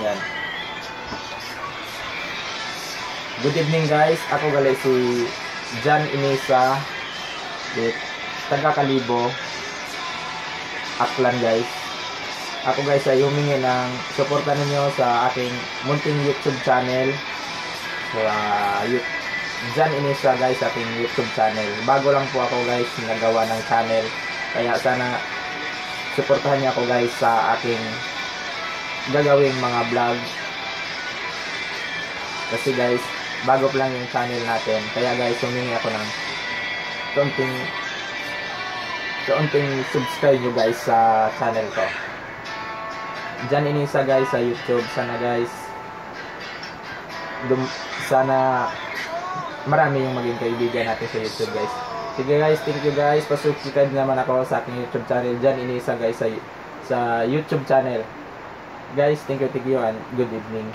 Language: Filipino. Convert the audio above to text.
Yan. Good evening guys. Ako gali si John Inisa. Taga Kalibo. Aklan guys. Ako guys ay humingi ng suporta ninyo sa aking munting YouTube channel. John Inisa guys, aking YouTube channel. Bago lang po ako guys nagawa ng channel. Kaya sana suportahan niyo ako guys sa aking gagawing mga vlog. Kasi guys, bago pa lang yung channel natin. Kaya guys, humingi ako ng kaunting subscribe nyo guys sa channel ko. John Inisa guys sa YouTube. Sana marami yung maging kaibigan natin sa YouTube guys. Sige guys, thank you guys. Pasubscribe naman ako sa aking YouTube channel, John Inisa guys, sa YouTube channel. Guys, thank you and good evening.